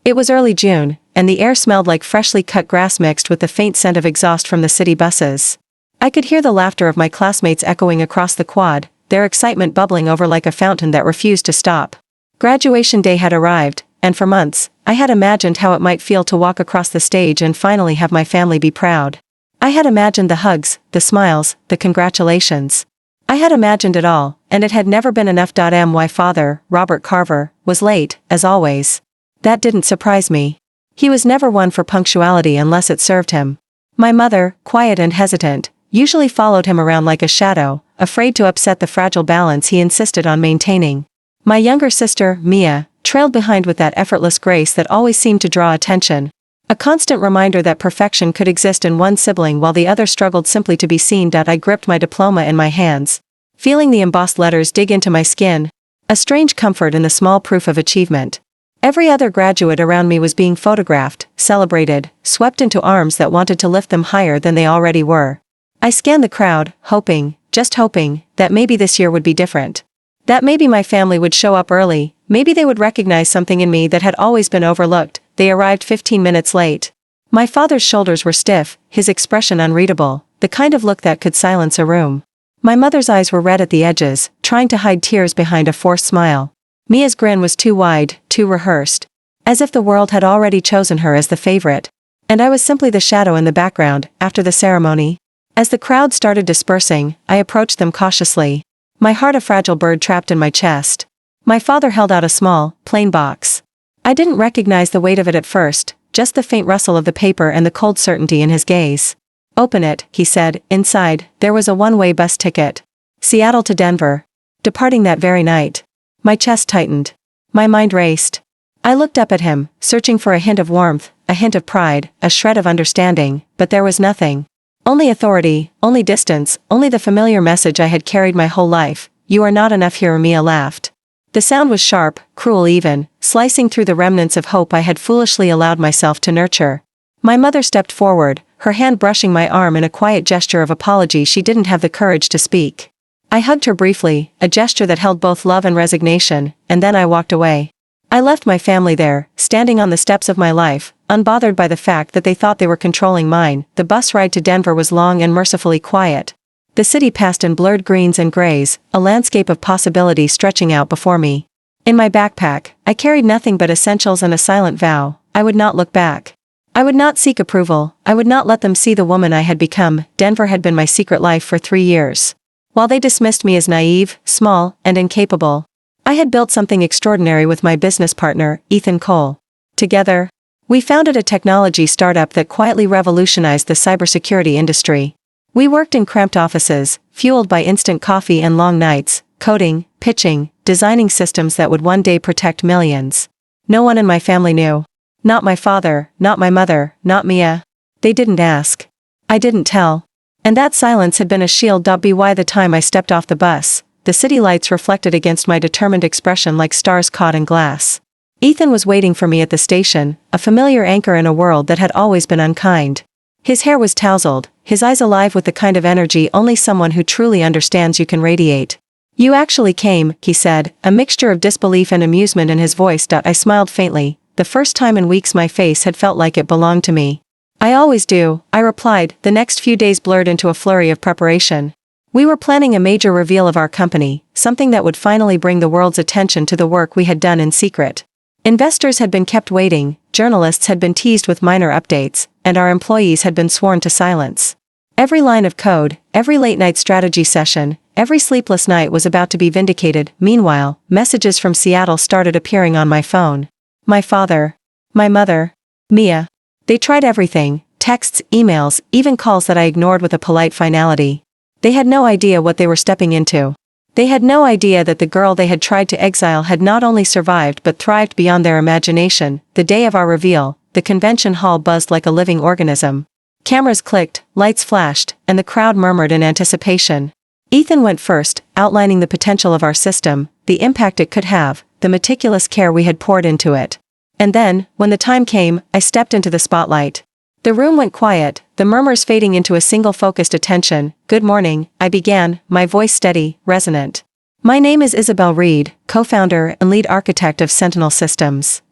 It was early June, and the air smelled like freshly cut grass mixed with the faint scent of exhaust from the city buses. I could hear the laughter of my classmates echoing across the quad, their excitement bubbling over like a fountain that refused to stop. Graduation day had arrived, and for months, I had imagined how it might feel to walk across the stage and finally have my family be proud. I had imagined the hugs, the smiles, the congratulations. I had imagined it all, and it had never been enough. My father, Robert Carver, was late, as always. That didn't surprise me. He was never one for punctuality unless it served him. My mother, quiet and hesitant, usually followed him around like a shadow, afraid to upset the fragile balance he insisted on maintaining. My younger sister, Mia, trailed behind with that effortless grace that always seemed to draw attention. A constant reminder that perfection could exist in one sibling while the other struggled simply to be seen. I gripped my diploma in my hands, feeling the embossed letters dig into my skin. A strange comfort in the small proof of achievement. Every other graduate around me was being photographed, celebrated, swept into arms that wanted to lift them higher than they already were. I scanned the crowd, hoping, just hoping, that maybe this year would be different. That maybe my family would show up early, maybe they would recognize something in me that had always been overlooked. They arrived 15 minutes late. My father's shoulders were stiff, his expression unreadable, the kind of look that could silence a room. My mother's eyes were red at the edges, trying to hide tears behind a forced smile. Mia's grin was too wide, too rehearsed. As if the world had already chosen her as the favorite. And I was simply the shadow in the background. After the ceremony, as the crowd started dispersing, I approached them cautiously. My heart a fragile bird trapped in my chest. My father held out a small, plain box. I didn't recognize the weight of it at first, just the faint rustle of the paper and the cold certainty in his gaze. "Open it," he said. Inside, there was a one-way bus ticket. Seattle to Denver. Departing that very night. My chest tightened. My mind raced. I looked up at him, searching for a hint of warmth, a hint of pride, a shred of understanding, but there was nothing. Only authority, only distance, only the familiar message I had carried my whole life. "You are not enough here." Mia laughed. The sound was sharp, cruel even, slicing through the remnants of hope I had foolishly allowed myself to nurture. My mother stepped forward, her hand brushing my arm in a quiet gesture of apology she didn't have the courage to speak. I hugged her briefly, a gesture that held both love and resignation, and then I walked away. I left my family there, standing on the steps of my life, unbothered by the fact that they thought they were controlling mine. The bus ride to Denver was long and mercifully quiet. The city passed in blurred greens and grays, a landscape of possibility stretching out before me. In my backpack, I carried nothing but essentials and a silent vow: I would not look back. I would not seek approval, I would not let them see the woman I had become. Denver had been my secret life for 3 years. While they dismissed me as naive, small, and incapable, I had built something extraordinary with my business partner, Ethan Cole. Together, we founded a technology startup that quietly revolutionized the cybersecurity industry. We worked in cramped offices, fueled by instant coffee and long nights, coding, pitching, designing systems that would one day protect millions. No one in my family knew. Not my father, not my mother, not Mia. They didn't ask. I didn't tell. And that silence had been a shield. By the time I stepped off the bus, the city lights reflected against my determined expression like stars caught in glass. Ethan was waiting for me at the station, a familiar anchor in a world that had always been unkind. His hair was tousled, his eyes alive with the kind of energy only someone who truly understands you can radiate. "You actually came," he said, a mixture of disbelief and amusement in his voice. I smiled faintly. The first time in weeks my face had felt like it belonged to me. "I always do," I replied. The next few days blurred into a flurry of preparation. We were planning a major reveal of our company, something that would finally bring the world's attention to the work we had done in secret. Investors had been kept waiting, journalists had been teased with minor updates, and our employees had been sworn to silence. Every line of code, every late-night strategy session, every sleepless night was about to be vindicated. Meanwhile, messages from Seattle started appearing on my phone. My father. My mother. Mia. They tried everything: texts, emails, even calls that I ignored with a polite finality. They had no idea what they were stepping into. They had no idea that the girl they had tried to exile had not only survived but thrived beyond their imagination. The day of our reveal, the convention hall buzzed like a living organism. Cameras clicked, lights flashed, and the crowd murmured in anticipation. Ethan went first, outlining the potential of our system, the impact it could have, the meticulous care we had poured into it. And then, when the time came, I stepped into the spotlight. The room went quiet, the murmurs fading into a single focused attention. "Good morning," I began, my voice steady, resonant. "My name is Isabel Reed, co-founder and lead architect of Sentinel Systems.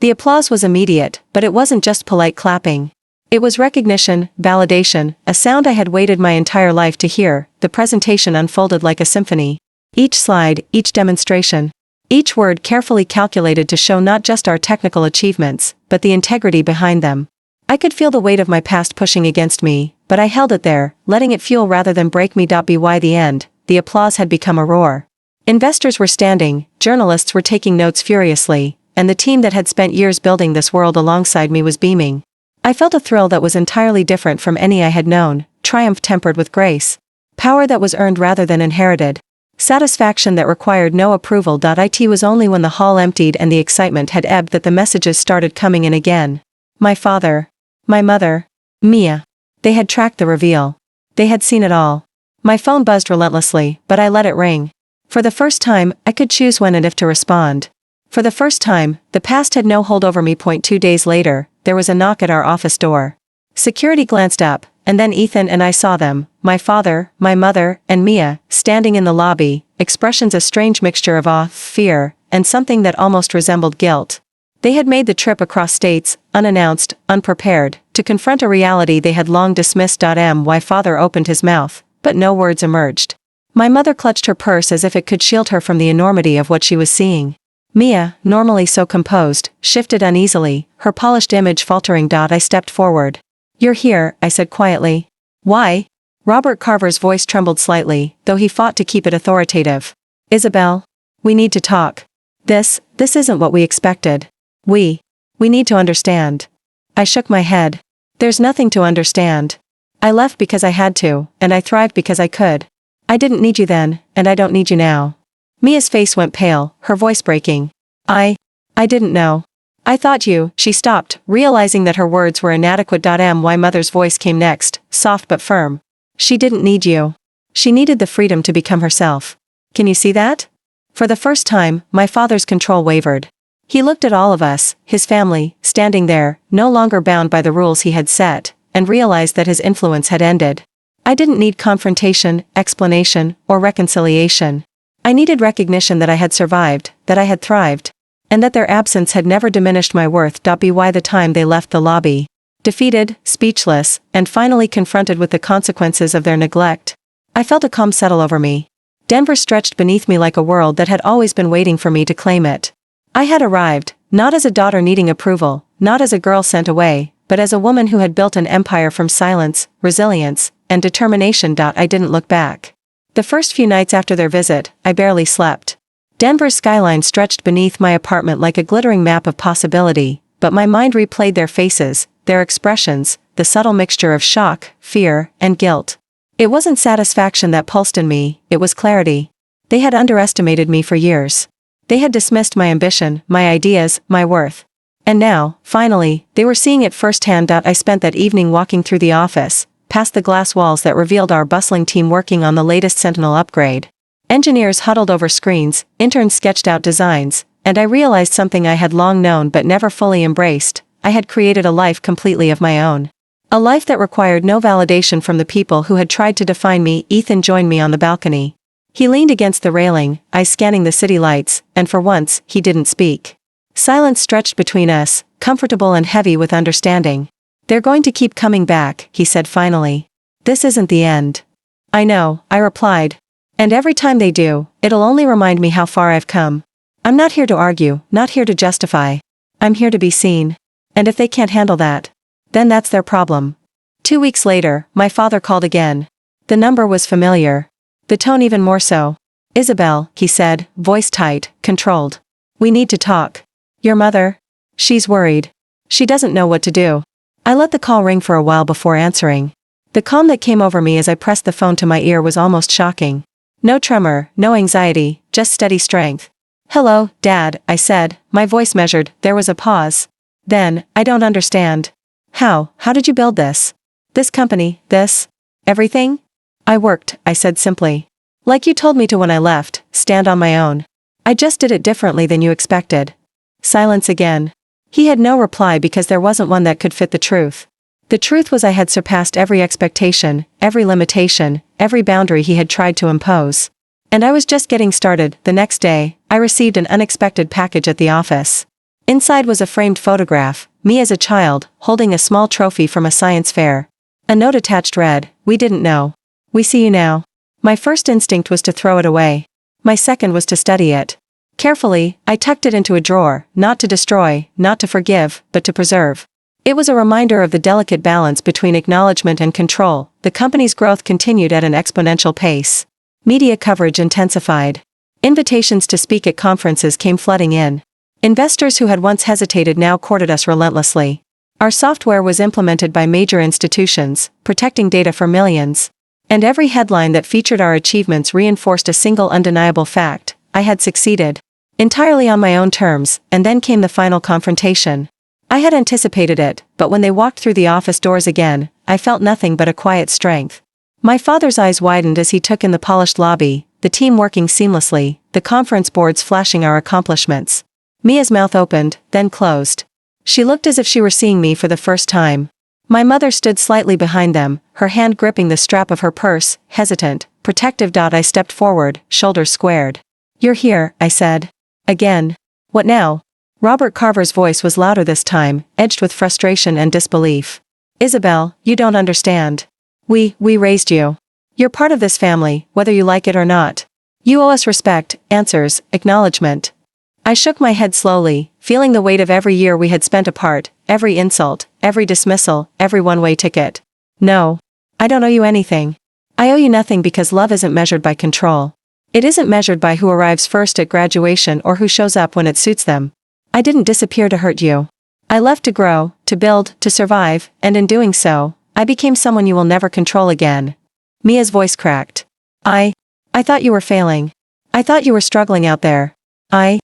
The applause was immediate, but it wasn't just polite clapping. It was recognition, validation, a sound I had waited my entire life to hear. The presentation unfolded like a symphony. Each slide, each demonstration, each word carefully calculated to show not just our technical achievements, but the integrity behind them. I could feel the weight of my past pushing against me, but I held it there, letting it fuel rather than break me. By the end, the applause had become a roar. Investors were standing, journalists were taking notes furiously, and the team that had spent years building this world alongside me was beaming. I felt a thrill that was entirely different from any I had known, triumph tempered with grace. Power that was earned rather than inherited. Satisfaction that required no approval. It was only when the hall emptied and the excitement had ebbed that the messages started coming in again. My father. My mother. Mia. They had tracked the reveal. They had seen it all. My phone buzzed relentlessly, but I let it ring. For the first time, I could choose when and if to respond. For the first time, the past had no hold over me. 2 days later, there was a knock at our office door. Security glanced up, and then Ethan and I saw them, my father, my mother, and Mia, standing in the lobby, expressions a strange mixture of awe, fear, and something that almost resembled guilt. They had made the trip across states, unannounced, unprepared, to confront a reality they had long dismissed. My father opened his mouth, but no words emerged. My mother clutched her purse as if it could shield her from the enormity of what she was seeing. Mia, normally so composed, shifted uneasily, her polished image faltering. I stepped forward. "You're here," I said quietly. "Why?" Robert Carver's voice trembled slightly, though he fought to keep it authoritative. "Isabel. We need to talk. This isn't what we expected. We need to understand." I shook my head. "There's nothing to understand. I left because I had to, and I thrived because I could. I didn't need you then, and I don't need you now." Mia's face went pale, her voice breaking. I didn't know. I thought you." She stopped, realizing that her words were inadequate. My mother's voice came next, soft but firm. "She didn't need you. She needed the freedom to become herself. Can you see that?" For the first time, my father's control wavered. He looked at all of us, his family, standing there, no longer bound by the rules he had set, and realized that his influence had ended. I didn't need confrontation, explanation, or reconciliation. I needed recognition that I had survived, that I had thrived, and that their absence had never diminished my worth. By the time they left the lobby, defeated, speechless, and finally confronted with the consequences of their neglect, I felt a calm settle over me. Denver stretched beneath me like a world that had always been waiting for me to claim it. I had arrived, not as a daughter needing approval, not as a girl sent away, but as a woman who had built an empire from silence, resilience, and determination. I didn't look back. The first few nights after their visit, I barely slept. Denver's skyline stretched beneath my apartment like a glittering map of possibility, but my mind replayed their faces, their expressions, the subtle mixture of shock, fear, and guilt. It wasn't satisfaction that pulsed in me, it was clarity. They had underestimated me for years. They had dismissed my ambition, my ideas, my worth. And now, finally, they were seeing it firsthand. I spent that evening walking through the office, past the glass walls that revealed our bustling team working on the latest Sentinel upgrade. Engineers huddled over screens, interns sketched out designs, and I realized something I had long known but never fully embraced. I had created a life completely of my own. A life that required no validation from the people who had tried to define me. Ethan joined me on the balcony. He leaned against the railing, eyes scanning the city lights, and for once, he didn't speak. Silence stretched between us, comfortable and heavy with understanding. "They're going to keep coming back," he said finally. "This isn't the end." "I know," I replied. "And every time they do, it'll only remind me how far I've come. I'm not here to argue, not here to justify. I'm here to be seen. And if they can't handle that, then that's their problem." 2 weeks later, my father called again. The number was familiar. The tone even more so. "Isabel," he said, voice tight, controlled. "We need to talk. Your mother? She's worried. She doesn't know what to do." I let the call ring for a while before answering. The calm that came over me as I pressed the phone to my ear was almost shocking. No tremor, no anxiety, just steady strength. "Hello, Dad," I said, my voice measured. There was a pause. Then, "I don't understand. How did you build this? This company, this? Everything?" "I worked," I said simply. "Like you told me to when I left, stand on my own. I just did it differently than you expected." Silence again. He had no reply because there wasn't one that could fit the truth. The truth was I had surpassed every expectation, every limitation, every boundary he had tried to impose. And I was just getting started. The next day, I received an unexpected package at the office. Inside was a framed photograph, me as a child, holding a small trophy from a science fair. A note attached read, "We didn't know. We see you now." My first instinct was to throw it away. My second was to study it. Carefully, I tucked it into a drawer, not to destroy, not to forgive, but to preserve. It was a reminder of the delicate balance between acknowledgement and control. The company's growth continued at an exponential pace. Media coverage intensified. Invitations to speak at conferences came flooding in. Investors who had once hesitated now courted us relentlessly. Our software was implemented by major institutions, protecting data for millions. And every headline that featured our achievements reinforced a single undeniable fact: I had succeeded. Entirely on my own terms, and then came the final confrontation. I had anticipated it, but when they walked through the office doors again, I felt nothing but a quiet strength. My father's eyes widened as he took in the polished lobby, the team working seamlessly, the conference boards flashing our accomplishments. Mia's mouth opened, then closed. She looked as if she were seeing me for the first time. My mother stood slightly behind them, her hand gripping the strap of her purse, hesitant, protective. I stepped forward, shoulders squared. "You're here," I said. "Again. What now?" Robert Carver's voice was louder this time, edged with frustration and disbelief. "Isabel, you don't understand. We raised you. You're part of this family, whether you like it or not. You owe us respect, answers, acknowledgement." I shook my head slowly, feeling the weight of every year we had spent apart, every insult, every dismissal, every one-way ticket. "No. I don't owe you anything. I owe you nothing because love isn't measured by control. It isn't measured by who arrives first at graduation or who shows up when it suits them. I didn't disappear to hurt you. I left to grow, to build, to survive, and in doing so, I became someone you will never control again." Mia's voice cracked. I thought you were failing. I thought you were struggling out there. I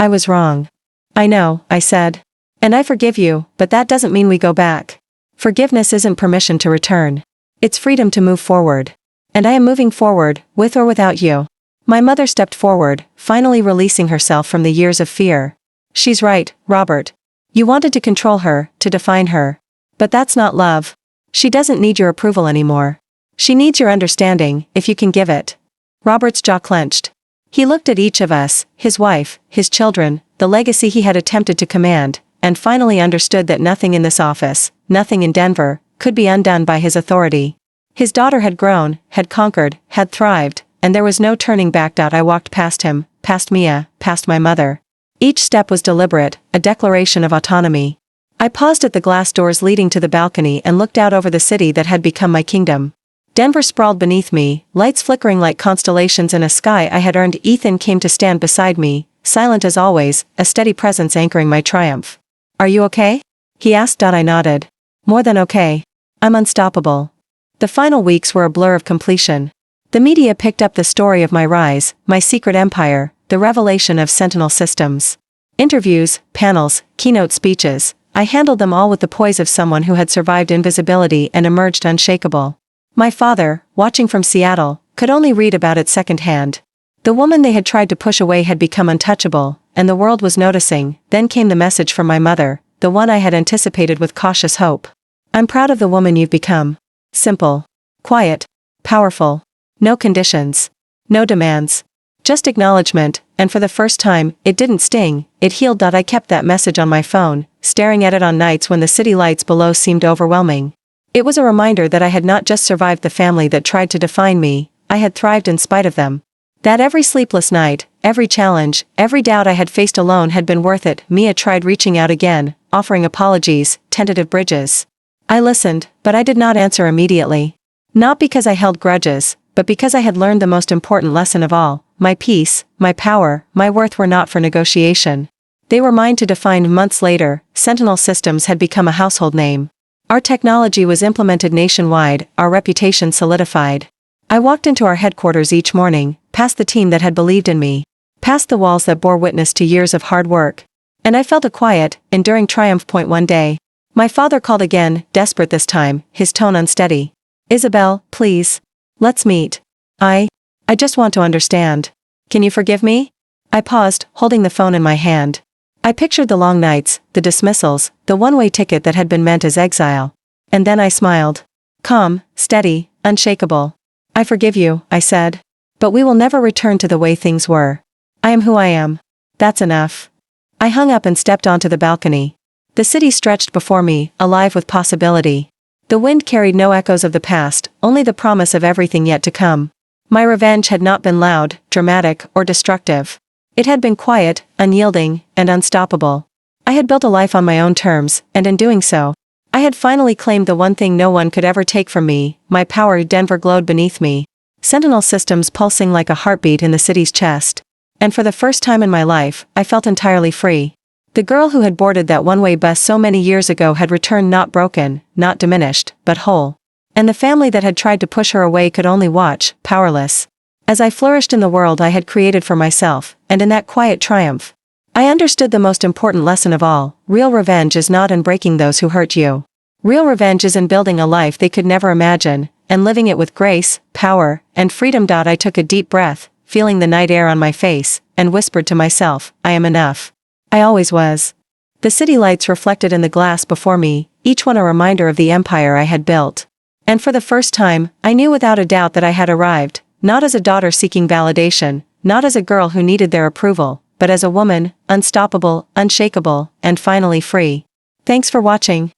was wrong." "I know," I said. "And I forgive you, but that doesn't mean we go back. Forgiveness isn't permission to return. It's freedom to move forward. And I am moving forward, with or without you." My mother stepped forward, finally releasing herself from the years of fear. "She's right, Robert. You wanted to control her, to define her. But that's not love. She doesn't need your approval anymore. She needs your understanding, if you can give it." Robert's jaw clenched. He looked at each of us, his wife, his children, the legacy he had attempted to command, and finally understood that nothing in this office, nothing in Denver, could be undone by his authority. His daughter had grown, had conquered, had thrived, and there was no turning back. I walked past him, past Mia, past my mother. Each step was deliberate, a declaration of autonomy. I paused at the glass doors leading to the balcony and looked out over the city that had become my kingdom. Denver sprawled beneath me, lights flickering like constellations in a sky I had earned. Ethan came to stand beside me, silent as always, a steady presence anchoring my triumph. "Are you okay?" he asked. I nodded. "More than okay. I'm unstoppable." The final weeks were a blur of completion. The media picked up the story of my rise, my secret empire, the revelation of Sentinel Systems. Interviews, panels, keynote speeches, I handled them all with the poise of someone who had survived invisibility and emerged unshakable. My father, watching from Seattle, could only read about it secondhand. The woman they had tried to push away had become untouchable, and the world was noticing. Then came the message from my mother, the one I had anticipated with cautious hope. "I'm proud of the woman you've become. Simple. Quiet. Powerful. No conditions. No demands. Just acknowledgement," and for the first time, it didn't sting, it healed. I kept that message on my phone, staring at it on nights when the city lights below seemed overwhelming. It was a reminder that I had not just survived the family that tried to define me, I had thrived in spite of them. That every sleepless night, every challenge, every doubt I had faced alone had been worth it. Mia tried reaching out again, offering apologies, tentative bridges. I listened, but I did not answer immediately. Not because I held grudges, but because I had learned the most important lesson of all: my peace, my power, my worth were not for negotiation. They were mine to define. Months later, Sentinel Systems had become a household name. Our technology was implemented nationwide, our reputation solidified. I walked into our headquarters each morning, past the team that had believed in me, past the walls that bore witness to years of hard work. And I felt a quiet, enduring triumph. One day, my father called again, desperate this time, his tone unsteady. "Isabel, please. Let's meet. I just want to understand. Can you forgive me?" I paused, holding the phone in my hand. I pictured the long nights, the dismissals, the one-way ticket that had been meant as exile. And then I smiled. Calm, steady, unshakable. "I forgive you," I said. "But we will never return to the way things were. I am who I am. That's enough." I hung up and stepped onto the balcony. The city stretched before me, alive with possibility. The wind carried no echoes of the past, only the promise of everything yet to come. My revenge had not been loud, dramatic, or destructive. It had been quiet, unyielding, and unstoppable. I had built a life on my own terms, and in doing so, I had finally claimed the one thing no one could ever take from me, my power. Denver glowed beneath me, sentinel systems pulsing like a heartbeat in the city's chest. And for the first time in my life, I felt entirely free. The girl who had boarded that one-way bus so many years ago had returned, not broken, not diminished, but whole. And the family that had tried to push her away could only watch, powerless, as I flourished in the world I had created for myself. And in that quiet triumph, I understood the most important lesson of all: real revenge is not in breaking those who hurt you. Real revenge is in building a life they could never imagine, and living it with grace, power, and freedom. I took a deep breath, feeling the night air on my face, and whispered to myself, I am enough. I always was. The city lights reflected in the glass before me, each one a reminder of the empire I had built. And for the first time, I knew without a doubt that I had arrived, not as a daughter seeking validation, not as a girl who needed their approval, but as a woman, unstoppable, unshakable, and finally free. Thanks for watching.